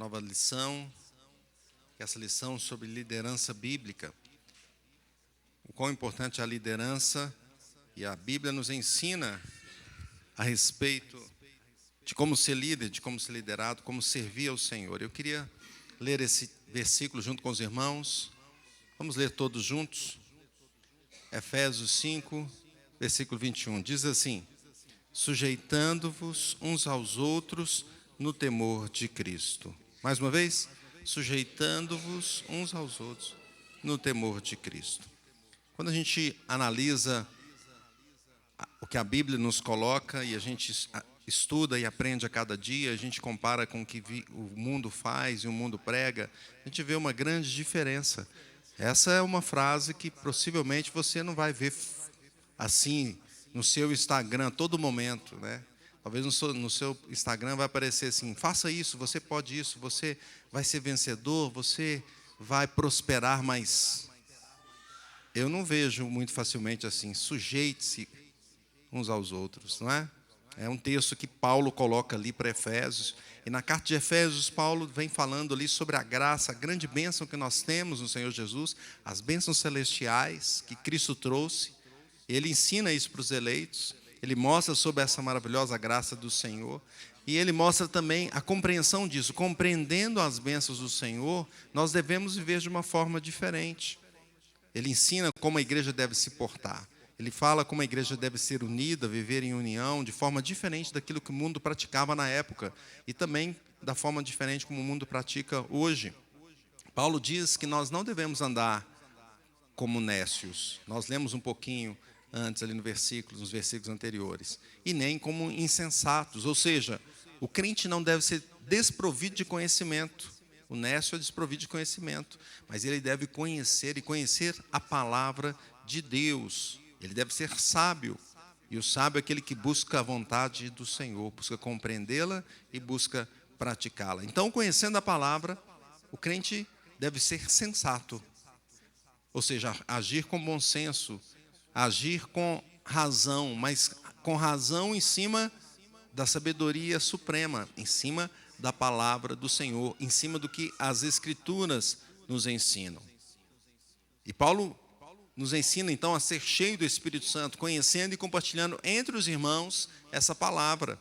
nova lição, que é essa lição sobre liderança bíblica. O quão importante é a liderança, e a Bíblia nos ensina a respeito de como ser líder, de como ser liderado, como servir ao Senhor. Eu queria ler esse versículo junto com os irmãos. Vamos ler todos juntos. Efésios 5, versículo 21. Diz assim: sujeitando-vos uns aos outros no temor de Cristo. Mais uma vez, sujeitando-vos uns aos outros no temor de Cristo. Quando a gente analisa o que a Bíblia nos coloca e a gente estuda e aprende a cada dia, a gente compara com o que o mundo faz e o mundo prega, a gente vê uma grande diferença. Essa é uma frase que possivelmente você não vai ver assim no seu Instagram a todo momento, né? Talvez no seu Instagram vai aparecer assim: faça isso, você pode isso, você vai ser vencedor, você vai prosperar, mas eu não vejo muito facilmente assim: sujeite-se uns aos outros, não é? É um texto que Paulo coloca ali para Efésios, e na carta de Efésios, Paulo vem falando ali sobre a graça, a grande bênção que nós temos no Senhor Jesus, as bênçãos celestiais que Cristo trouxe. Ele ensina isso para os eleitos, ele mostra sobre essa maravilhosa graça do Senhor, e ele mostra também a compreensão disso. Compreendendo as bênçãos do Senhor, nós devemos viver de uma forma diferente. Ele ensina como a igreja deve se portar. Ele fala como a igreja deve ser unida, viver em união, de forma diferente daquilo que o mundo praticava na época, e também da forma diferente como o mundo pratica hoje. Paulo diz que nós não devemos andar como nécios. Nós lemos um pouquinho antes ali nos versículos anteriores. E nem como insensatos. Ou seja, o crente não deve ser desprovido de conhecimento. O nécio é desprovido de conhecimento. Mas ele deve conhecer e conhecer a palavra de Deus. Ele deve ser sábio. E o sábio é aquele que busca a vontade do Senhor, busca compreendê-la e busca praticá-la. Então, conhecendo a palavra, o crente deve ser sensato. Ou seja, agir com bom senso, agir com razão, mas com razão em cima da sabedoria suprema, em cima da palavra do Senhor, em cima do que as Escrituras nos ensinam. E Paulo nos ensina então a ser cheio do Espírito Santo, conhecendo e compartilhando entre os irmãos essa palavra,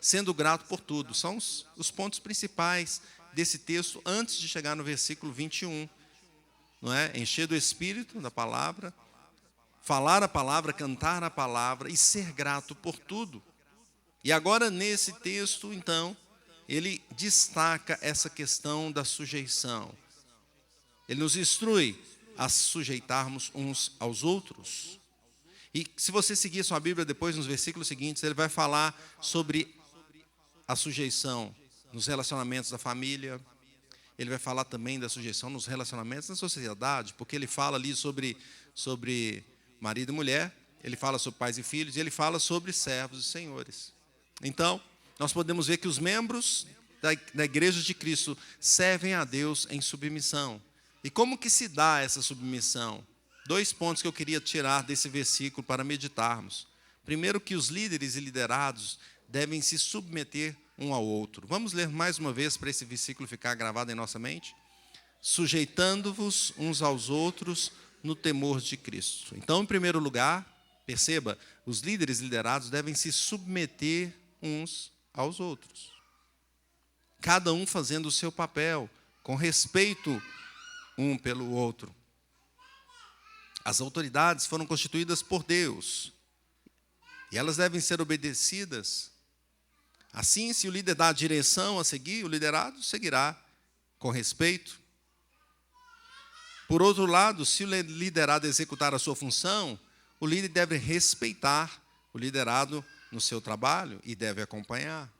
sendo grato por tudo. São os pontos principais desse texto antes de chegar no versículo 21. Não é? Encher do Espírito, da palavra, falar a palavra, cantar a palavra e ser grato por tudo. E agora nesse texto, então, ele destaca essa questão da sujeição. Ele nos instrui a sujeitarmos uns aos outros. E se você seguir sua Bíblia depois, nos versículos seguintes, ele vai falar sobre a sujeição nos relacionamentos da família. Ele vai falar também da sujeição nos relacionamentos da sociedade, porque ele fala ali sobre marido e mulher, ele fala sobre pais e filhos, e ele fala sobre servos e senhores. Então, nós podemos ver que os membros da igreja de Cristo servem a Deus em submissão. E como que se dá essa submissão? 2 pontos que eu queria tirar desse versículo para meditarmos. Primeiro, que os líderes e liderados devem se submeter um ao outro. Vamos ler mais uma vez para esse versículo ficar gravado em nossa mente? Sujeitando-vos uns aos outros no temor de Cristo. Então, em primeiro lugar, perceba, os líderes e liderados devem se submeter uns aos outros. Cada um fazendo o seu papel, com respeito um pelo outro. As autoridades foram constituídas por Deus, e elas devem ser obedecidas. Assim, se o líder dá a direção a seguir, o liderado seguirá com respeito. Por outro lado, se o liderado executar a sua função, o líder deve respeitar o liderado no seu trabalho e deve acompanhar.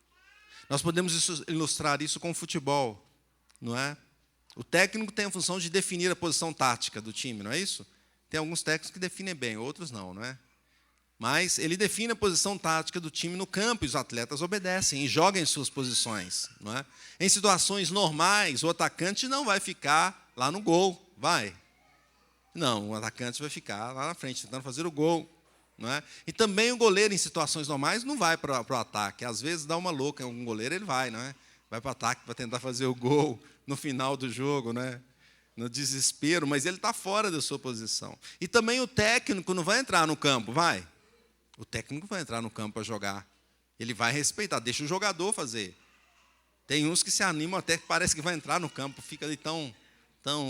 Nós podemos ilustrar isso com o futebol, não é? O técnico tem a função de definir a posição tática do time, não é isso? Tem alguns técnicos que definem bem, outros não, não é? Mas ele define a posição tática do time no campo e os atletas obedecem e jogam em suas posições. Não é? Em situações normais, o atacante não vai ficar lá no gol, vai. Não, o atacante vai ficar lá na frente, tentando fazer o gol. Não é? E também o goleiro, em situações normais, não vai para o ataque. Às vezes dá uma louca em algum goleiro, ele vai, não é? vai para o ataque para tentar fazer o gol no final do jogo, né? No desespero, mas ele está fora da sua posição. E também o técnico não vai entrar no campo, vai? O técnico vai entrar no campo para jogar. Ele vai respeitar, deixa o jogador fazer. Tem uns que se animam até que parece que vai entrar no campo, fica ali tão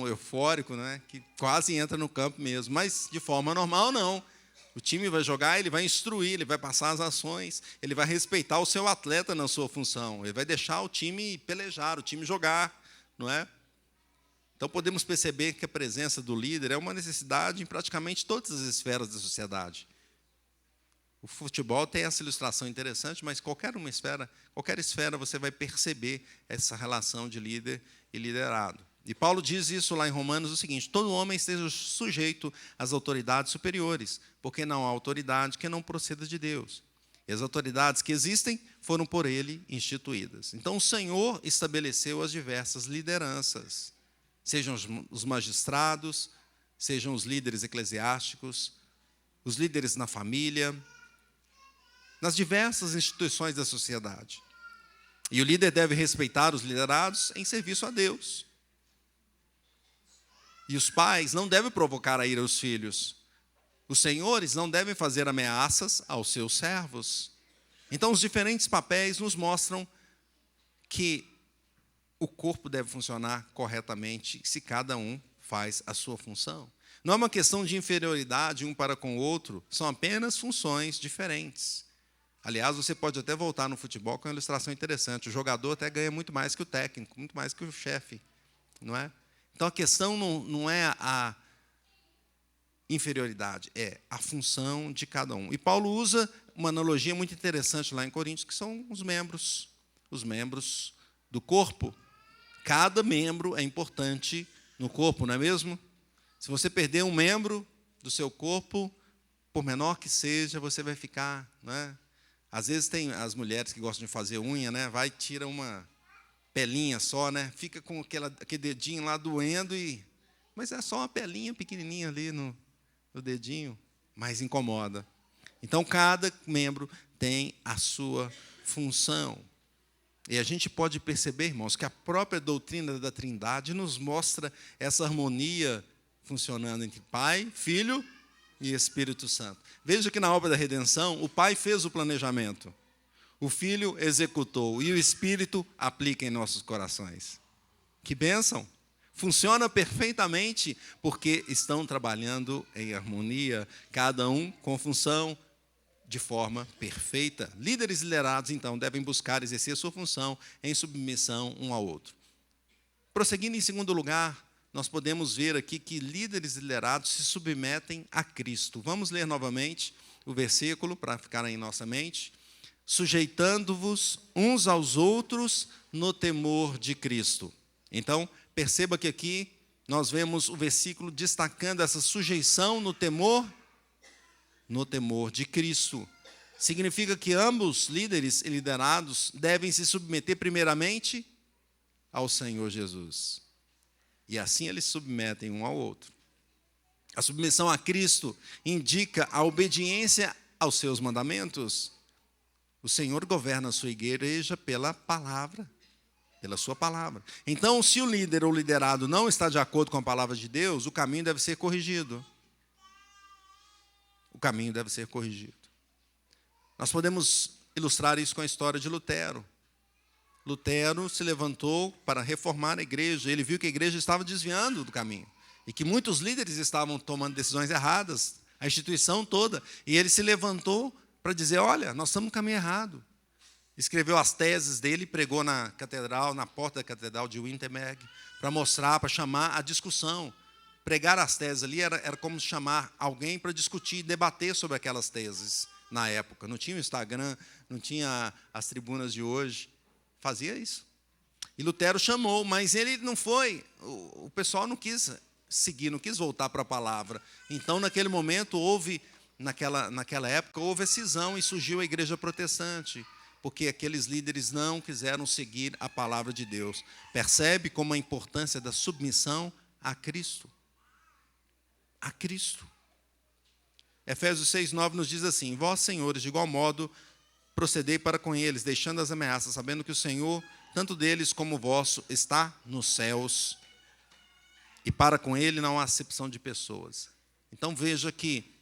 eufórico, né? Que quase entra no campo mesmo. Mas de forma normal, não. O time vai jogar, ele vai instruir, ele vai passar as ações, ele vai respeitar o seu atleta na sua função, ele vai deixar o time pelejar, o time jogar, não é? Então podemos perceber que a presença do líder é uma necessidade em praticamente todas as esferas da sociedade. O futebol tem essa ilustração interessante, mas qualquer esfera você vai perceber essa relação de líder e liderado. E Paulo diz isso lá em Romanos o seguinte: todo homem esteja sujeito às autoridades superiores, porque não há autoridade que não proceda de Deus. E as autoridades que existem foram por ele instituídas. Então o Senhor estabeleceu as diversas lideranças, sejam os magistrados, sejam os líderes eclesiásticos, os líderes na família, nas diversas instituições da sociedade. E o líder deve respeitar os liderados em serviço a Deus. E os pais não devem provocar a ira aos filhos. Os senhores não devem fazer ameaças aos seus servos. Então, os diferentes papéis nos mostram que o corpo deve funcionar corretamente se cada um faz a sua função. Não é uma questão de inferioridade um para com o outro, são apenas funções diferentes. Aliás, você pode até voltar no futebol com uma ilustração interessante. O jogador até ganha muito mais que o técnico, muito mais que o chefe, não é? Então, a questão não é a inferioridade, é a função de cada um. E Paulo usa uma analogia muito interessante lá em Coríntios, que são os membros do corpo. Cada membro é importante no corpo, não é mesmo? Se você perder um membro do seu corpo, por menor que seja, você vai ficar, não é? Às vezes tem as mulheres que gostam de fazer unha, né? Vai e tira uma pelinha só, né? Fica com aquele dedinho lá doendo, mas é só uma pelinha pequenininha ali no dedinho, mas incomoda. Então, cada membro tem a sua função. E a gente pode perceber, irmãos, que a própria doutrina da Trindade nos mostra essa harmonia funcionando entre Pai, Filho e Espírito Santo. Veja que na obra da redenção, o Pai fez o planejamento, o Filho executou e o Espírito aplica em nossos corações. Que bênção! Funciona perfeitamente porque estão trabalhando em harmonia, cada um com função de forma perfeita. Líderes e liderados, então, devem buscar exercer sua função em submissão um ao outro. Prosseguindo em segundo lugar, nós podemos ver aqui que líderes e liderados se submetem a Cristo. Vamos ler novamente o versículo para ficar em nossa mente. Sujeitando-vos uns aos outros no temor de Cristo. Então, perceba que aqui nós vemos o versículo destacando essa sujeição no temor de Cristo. Significa que ambos, líderes e liderados, devem se submeter primeiramente ao Senhor Jesus. E assim eles se submetem um ao outro. A submissão a Cristo indica a obediência aos seus mandamentos. O Senhor governa a sua igreja pela palavra, pela sua palavra. Então, se o líder ou liderado não está de acordo com a palavra de Deus, o caminho deve ser corrigido. O caminho deve ser corrigido. Nós podemos ilustrar isso com a história de Lutero. Lutero se levantou para reformar a igreja. Ele viu que a igreja estava desviando do caminho e que muitos líderes estavam tomando decisões erradas, a instituição toda. E ele se levantou para dizer: olha, nós estamos no caminho errado. Escreveu as teses dele, pregou na catedral, na porta da catedral de Wittenberg, para mostrar, para chamar a discussão. Pregar as teses ali era como chamar alguém para discutir, debater sobre aquelas teses na época. Não tinha o Instagram, não tinha as tribunas de hoje. Fazia isso. E Lutero chamou, mas ele não foi. O pessoal não quis seguir, não quis voltar para a palavra. Então, naquele momento, naquela época, houve a cisão e surgiu a igreja protestante, porque aqueles líderes não quiseram seguir a palavra de Deus. Percebe como a importância da submissão a Cristo. A Cristo. Efésios 6:9 nos diz assim: vós, senhores, de igual modo, procedei para com eles, deixando as ameaças, sabendo que o Senhor tanto deles como o vosso, está nos céus, e para com ele não há acepção de pessoas. Então veja que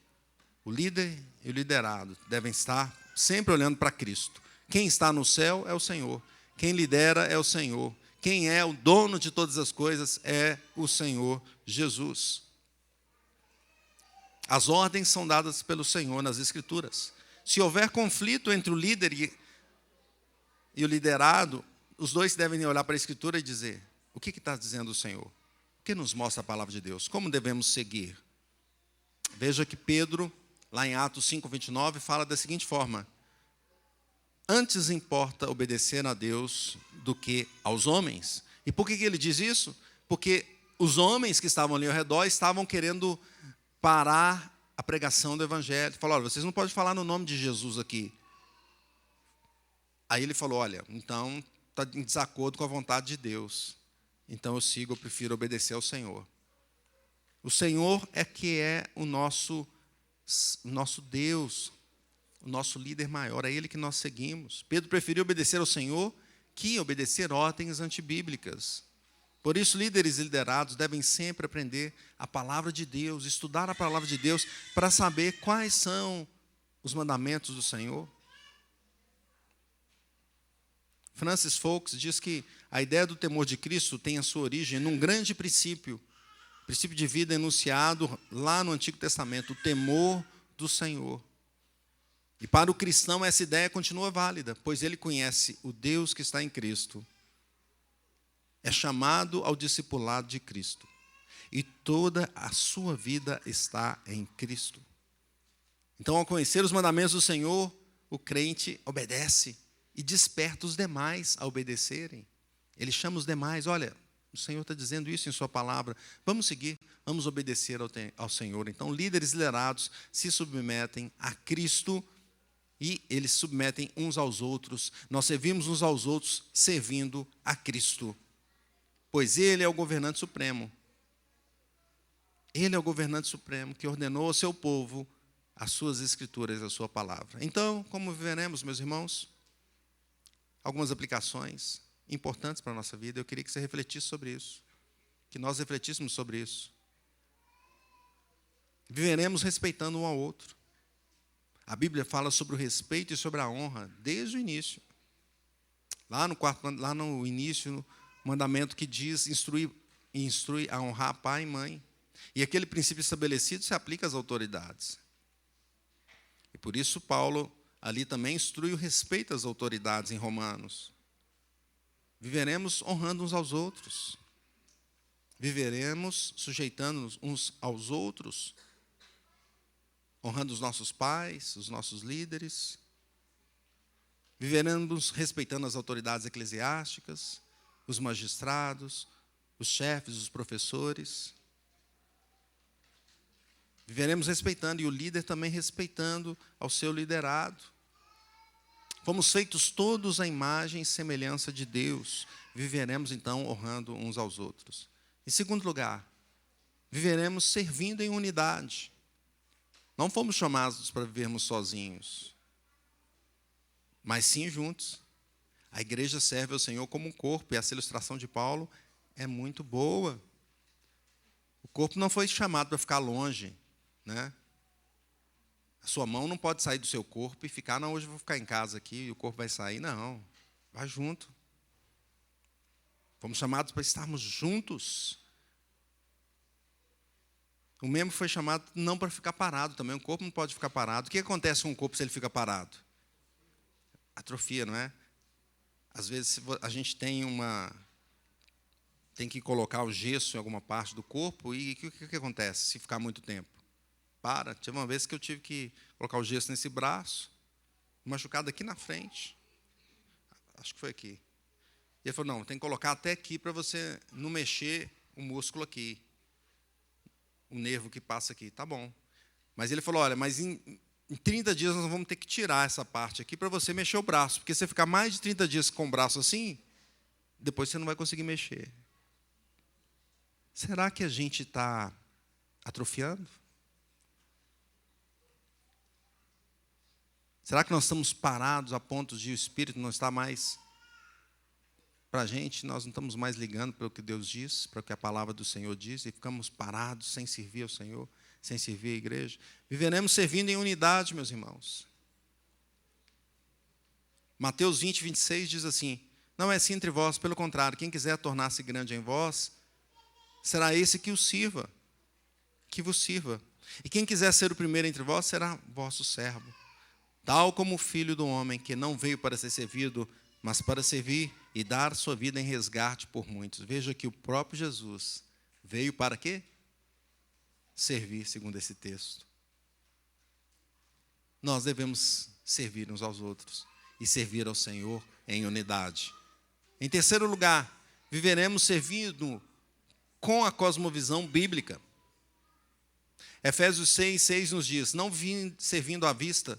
o líder e o liderado devem estar sempre olhando para Cristo. Quem está no céu é o Senhor. Quem lidera é o Senhor. Quem é o dono de todas as coisas é o Senhor Jesus. As ordens são dadas pelo Senhor nas Escrituras. Se houver conflito entre o líder e o liderado, os dois devem olhar para a Escritura e dizer: o que está dizendo o Senhor? O que nos mostra a palavra de Deus? Como devemos seguir? Veja que Pedro, lá em Atos 5:29, fala da seguinte forma: antes importa obedecer a Deus do que aos homens. E por que ele diz isso? Porque os homens que estavam ali ao redor estavam querendo parar a pregação do evangelho. Falaram: olha, vocês não podem falar no nome de Jesus aqui. Aí ele falou: olha, então está em desacordo com a vontade de Deus. Então eu prefiro obedecer ao Senhor. O Senhor é que é o nosso Deus, o nosso líder maior, é Ele que nós seguimos. Pedro preferiu obedecer ao Senhor que obedecer ordens antibíblicas. Por isso, líderes e liderados devem sempre aprender a palavra de Deus, estudar a palavra de Deus, para saber quais são os mandamentos do Senhor. Francis Fox diz que a ideia do temor de Cristo tem a sua origem num grande princípio de vida enunciado lá no Antigo Testamento, o temor do Senhor. E para o cristão essa ideia continua válida, pois ele conhece o Deus que está em Cristo. É chamado ao discipulado de Cristo. E toda a sua vida está em Cristo. Então, ao conhecer os mandamentos do Senhor, o crente obedece e desperta os demais a obedecerem. Ele chama os demais: olha, o Senhor está dizendo isso em sua palavra, vamos seguir, vamos obedecer ao Senhor. Então, líderes liderados se submetem a Cristo e eles submetem uns aos outros. Nós servimos uns aos outros servindo a Cristo, pois Ele é o governante supremo. Ele é o governante supremo que ordenou ao seu povo as suas escrituras, a sua palavra. Então, como viveremos, meus irmãos? Algumas aplicações importantes para a nossa vida. Eu queria que você refletisse sobre isso, que nós refletíssemos sobre isso. Viveremos respeitando um ao outro. A Bíblia fala sobre o respeito e sobre a honra desde o início. Lá no início, no mandamento que diz instrui a honrar pai e mãe. E aquele princípio estabelecido se aplica às autoridades. E por isso Paulo ali também instrui o respeito às autoridades em Romanos. Viveremos honrando uns aos outros. Viveremos sujeitando-nos uns aos outros, honrando os nossos pais, os nossos líderes. Viveremos respeitando as autoridades eclesiásticas, os magistrados, os chefes, os professores. Viveremos respeitando, e o líder também respeitando ao seu liderado. Fomos feitos todos à imagem e semelhança de Deus. Viveremos, então, honrando uns aos outros. Em segundo lugar, viveremos servindo em unidade. Não fomos chamados para vivermos sozinhos, mas sim juntos. A igreja serve ao Senhor como um corpo, e essa ilustração de Paulo é muito boa. O corpo não foi chamado para ficar longe, né? A sua mão não pode sair do seu corpo e ficar: não, hoje eu vou ficar em casa aqui e o corpo vai sair. Não, vai junto. Fomos chamados para estarmos juntos. O membro foi chamado não para ficar parado também. O corpo não pode ficar parado. O que acontece com o corpo se ele fica parado? Atrofia, não é? Às vezes a gente tem que colocar o gesso em alguma parte do corpo, e o que acontece se ficar muito tempo? Para. Teve uma vez que eu tive que colocar o gesso nesse braço, machucado aqui na frente. Acho que foi aqui. E ele falou: não, tem que colocar até aqui para você não mexer o músculo aqui, o nervo que passa aqui. Tá bom. Mas ele falou: olha, mas em 30 dias nós vamos ter que tirar essa parte aqui para você mexer o braço, porque se você ficar mais de 30 dias com o braço assim, depois você não vai conseguir mexer. Será que a gente está atrofiando? Será que nós estamos parados a ponto de o Espírito não estar mais para a gente, nós não estamos mais ligando para o que Deus diz, para o que a palavra do Senhor diz, e ficamos parados sem servir ao Senhor, sem servir a igreja. Viveremos servindo em unidade, meus irmãos. Mateus 20, 26 diz assim: não é assim entre vós, pelo contrário, quem quiser tornar-se grande em vós, será esse que os sirva, que vos sirva. E quem quiser ser o primeiro entre vós, será vosso servo. Tal como o Filho do Homem, que não veio para ser servido, mas para servir e dar sua vida em resgate por muitos. Veja que o próprio Jesus veio para quê? Servir, segundo esse texto. Nós devemos servir uns aos outros e servir ao Senhor em unidade. Em terceiro lugar, viveremos servindo com a cosmovisão bíblica. Efésios 6, 6 nos diz: não vim servindo à vista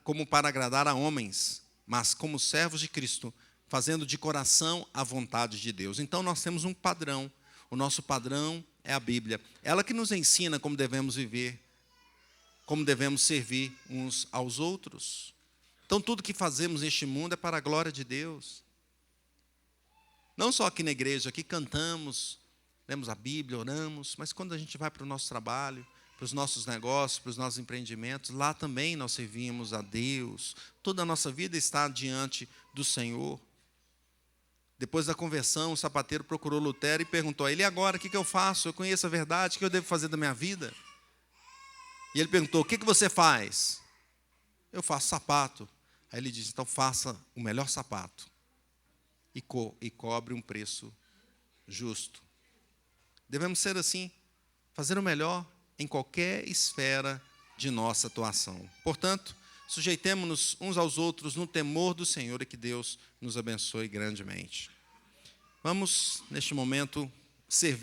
como para agradar a homens, mas como servos de Cristo, fazendo de coração a vontade de Deus. Então nós temos um padrão. O nosso padrão é a Bíblia. Ela que nos ensina como devemos viver, como devemos servir uns aos outros. Então tudo que fazemos neste mundo é para a glória de Deus. Não só aqui na igreja, aqui cantamos, lemos a Bíblia, oramos, mas quando a gente vai para o nosso trabalho, para os nossos negócios, para os nossos empreendimentos, lá também nós servimos a Deus. Toda a nossa vida está diante do Senhor. Depois da conversão, o sapateiro procurou Lutero e perguntou a ele: e agora, o que eu faço? Eu conheço a verdade, o que eu devo fazer da minha vida? E ele perguntou: o que você faz? Eu faço sapato. Aí ele disse: então faça o melhor sapato e cobre um preço justo. Devemos ser assim, fazer o melhor em qualquer esfera de nossa atuação. Portanto, sujeitemo-nos uns aos outros no temor do Senhor e que Deus nos abençoe grandemente. Vamos, neste momento, servir.